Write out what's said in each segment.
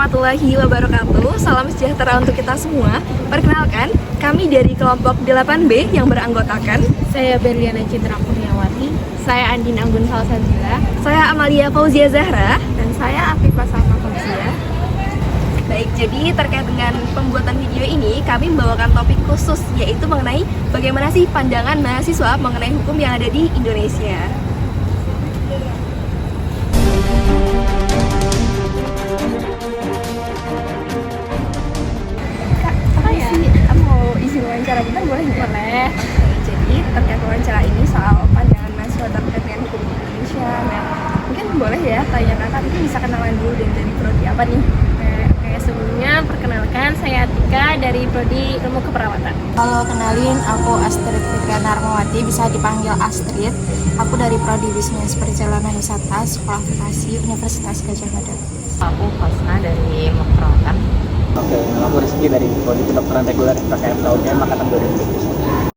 warahmatullahi wabarakatuh. Salam sejahtera untuk kita semua. Perkenalkan, kami dari kelompok 8B yang beranggotakan Saya Berliana Citra Kurniawati. Saya Andin Anggun Salsabila. saya Amalia Fauzia Zahra. Dan saya Afifah Salma Fauzia. Baik, jadi terkait dengan pembuatan video ini, kami membawakan topik khusus, yaitu mengenai bagaimana sih pandangan mahasiswa mengenai hukum yang ada di Indonesia. Mau isi wawancara kita boleh nggak? Boleh. Jadi terkait wawancara ini soal pandangan mahasiswa terkait dengan hukum di Indonesia. Nah, mungkin boleh ya tanya kakak, mungkin bisa kenalan dulu dari prodi apa nih? Oke, sebelumnya perkenalkan saya Atika dari Prodi Ilmu Keperawatan. Halo, kenalin aku Astrid Fitriana Armawati, bisa dipanggil Astrid. Aku dari Prodi Bisnis Perjalanan Wisata Sekolah Vokasi Universitas Gadjah Mada. Aku Fasna dari Ilmu Keperawatan. Oke, nama aku Rizky dari Prodi Kedokteran Reguler PKM UGM Angkatan 2020.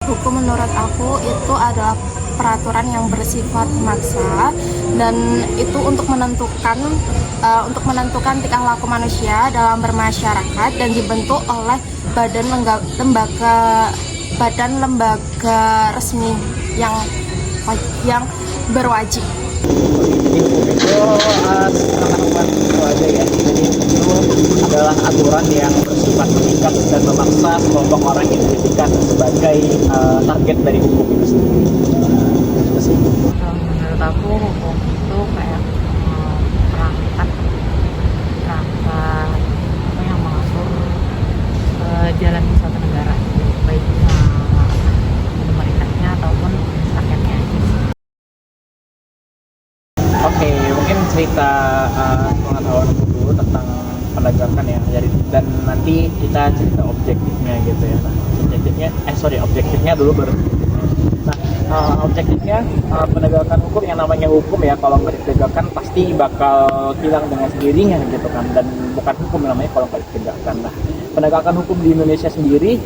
Hukum menurut aku itu adalah peraturan yang bersifat maksa dan itu untuk menentukan tingkah laku manusia dalam bermasyarakat dan dibentuk oleh lembaga resmi yang berwajib. Jadi hukum itu bukan itu aja ya. Jadi itu adalah aturan yang bersifat mengikat dan memaksa sekelompok orang yang dijadikan sebagai target dari hukum itu sendiri. Itu sih. Menurut aku hukum itu kayak perangkat apa yang mengatur jalan suatu negara, baik pemerintahnya ataupun rakyatnya. Oke, mungkin cerita pengetahuan aku dulu tentang penegakan ya. Dan nanti kita cerita objektifnya gitu ya. Nah, objektifnya dulu baru. Nah, objektifnya penegakan hukum, yang namanya hukum ya, kalau nggak ditegakkan pasti bakal hilang dengan sendirinya gitu kan. Dan bukan hukum namanya kalau nggak ditegakkan. Nah, penegakan hukum di Indonesia sendiri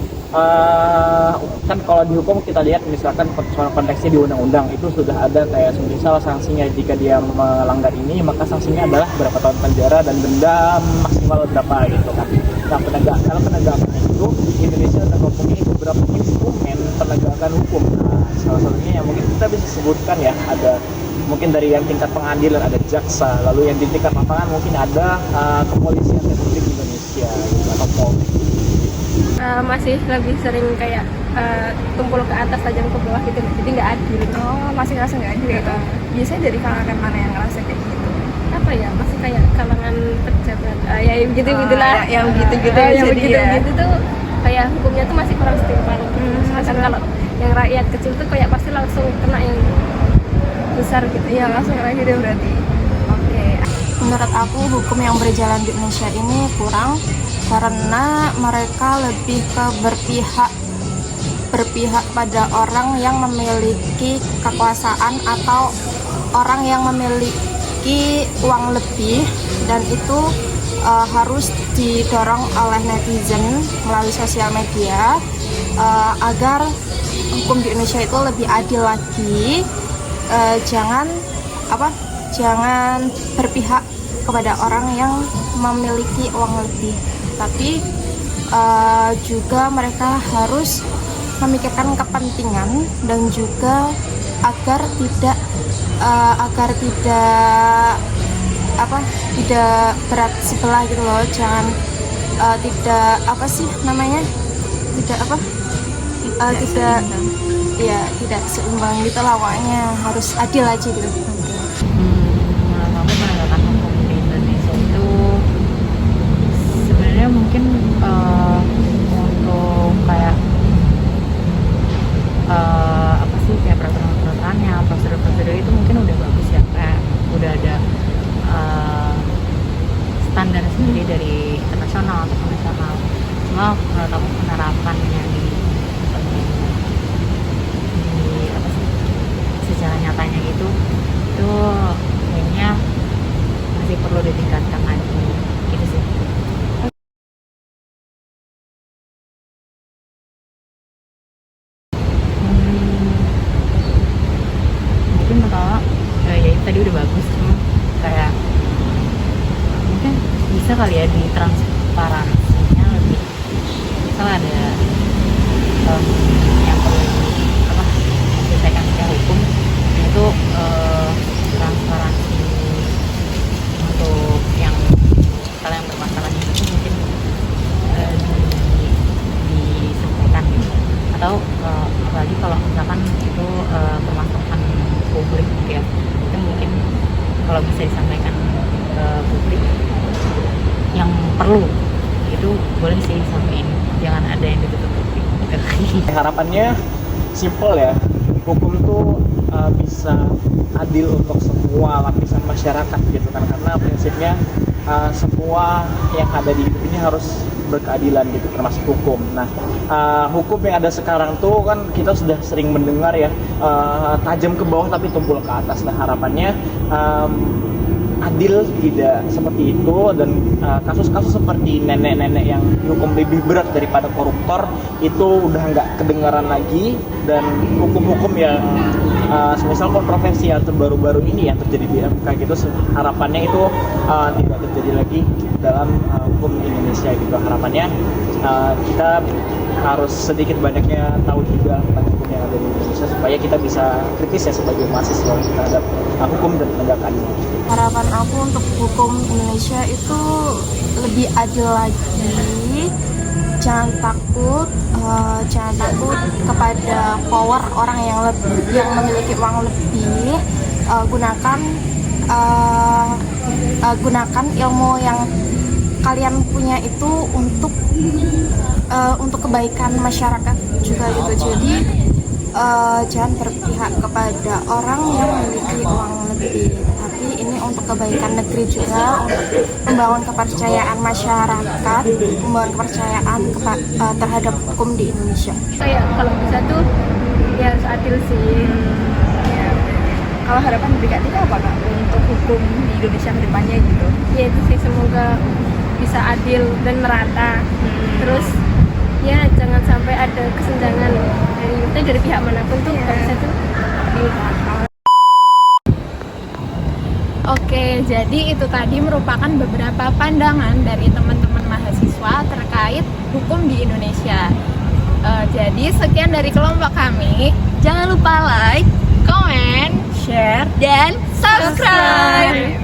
kan kalau di hukum kita lihat misalkan konteksnya di undang-undang itu sudah ada kayak misal sanksinya, jika dia melanggar ini maka sanksinya adalah berapa tahun penjara dan denda maksimal berapa gitu kan. Nah, dalam penegakan itu Indonesia sudah mempunyai beberapa instrumen penegakan hukum. Nah, salah satunya yang mungkin kita bisa sebutkan ya, ada mungkin dari yang tingkat pengadilan ada jaksa, lalu yang di tingkat lapangan mungkin ada kepolisian Republik Indonesia gitu, atau Polri. Masih lebih sering kayak tumpul ke atas tajam ke bawah gitu, jadi nggak adil. Oh, masih ngerasa nggak adil gitu? Biasanya dari kalangan mana yang ngerasa kayak gitu? Apa ya, masih kayak kalangan pejabat ya begitu gitulah, yang begitu-gitu yang jadi begitu ya. gitu tuh kayak hukumnya tuh masih kurang setimpal. Sedangkan kalau yang rakyat kecil tuh kayak pasti langsung kena yang besar gitu. Iya, langsung kena gitu berarti. Oke. Menurut aku hukum yang berjalan di Indonesia ini kurang karena mereka lebih ke berpihak pada orang yang memiliki kekuasaan atau orang yang memiliki uang lebih, dan itu harus didorong oleh netizen melalui sosial media agar hukum di Indonesia itu lebih adil lagi. Jangan berpihak kepada orang yang memiliki uang lebih, tapi juga mereka harus memikirkan kepentingan dan juga agar tidak berat sebelah gitu loh. Jangan tidak seimbang gitu lah, pokoknya harus adil aja gitu. Menurut aku penegakan hukum di Indonesia itu sebenarnya mungkin untuk kayak apa sih, kayak peraturan-peraturannya, prosedur-prosedur itu mungkin udah bagus ya, kayak udah ada standar sendiri dari internasional atau nasional. Cuma menurut aku penerapannya di apa sih, secara nyatanya itu kayaknya masih perlu ditingkatkan lagi gitu sih. Mungkin pertama ya itu tadi udah bagus, cuma kayak bisa kali ya di transparansinya lebih, misal ada yang perlu apa diselesaikan secara hukum, itu transparansi untuk yang misalnya yang bermasalah itu mungkin diselesaikan gitu. Atau apalagi kalau misalkan itu permasalahan publik gitu ya, itu mungkin kalau bisa disampaikan ke publik yang perlu itu boleh sih disampaikan, jangan ada yang ditutup-tutupi. Harapannya simple ya, hukum tuh bisa adil untuk semua lapisan masyarakat gitu kan, karena prinsipnya semua yang ada di hidup ini harus berkeadilan gitu, termasuk hukum. Nah, hukum yang ada sekarang tuh kan kita sudah sering mendengar ya, tajam ke bawah tapi tumpul ke atas. Nah, harapannya adil tidak seperti itu, dan kasus-kasus seperti nenek-nenek yang dihukum lebih berat daripada koruptor itu udah nggak kedengaran lagi, dan hukum-hukum yang semisal kontroversi yang terbaru-baru ini yang terjadi di MK gitu, harapannya itu tidak terjadi lagi dalam hukum Indonesia gitu. Harapannya kita harus sedikit banyaknya tahu juga tentang hukum yang ada di Indonesia supaya kita bisa kritis ya sebagai mahasiswa terhadap hukum dan penegakannya. Harapan aku untuk hukum Indonesia itu lebih adil lagi. Jangan takut kepada power orang yang memiliki uang lebih. Gunakan ilmu yang kalian punya itu untuk kebaikan masyarakat juga gitu. Jadi jangan berpihak kepada orang yang memiliki uang lebih, tapi ini untuk kebaikan negeri juga, untuk membangun kepercayaan masyarakat, membangun kepercayaan terhadap hukum di Indonesia. Kayak kalau bisa tuh ya harus adil sih. Ya. Kalau harapan dari Kak Tika apa Kak untuk hukum di Indonesia ke depannya gitu? Ya itu sih, semoga bisa adil dan merata. Terus ya jangan sampai ada kesenjangan dari pihak manapun tuh, kalau bisa tuh adil. Oke, jadi itu tadi merupakan beberapa pandangan dari teman-teman mahasiswa terkait hukum di Indonesia. Jadi sekian dari kelompok kami. Jangan lupa like, Komen, share, dan subscribe.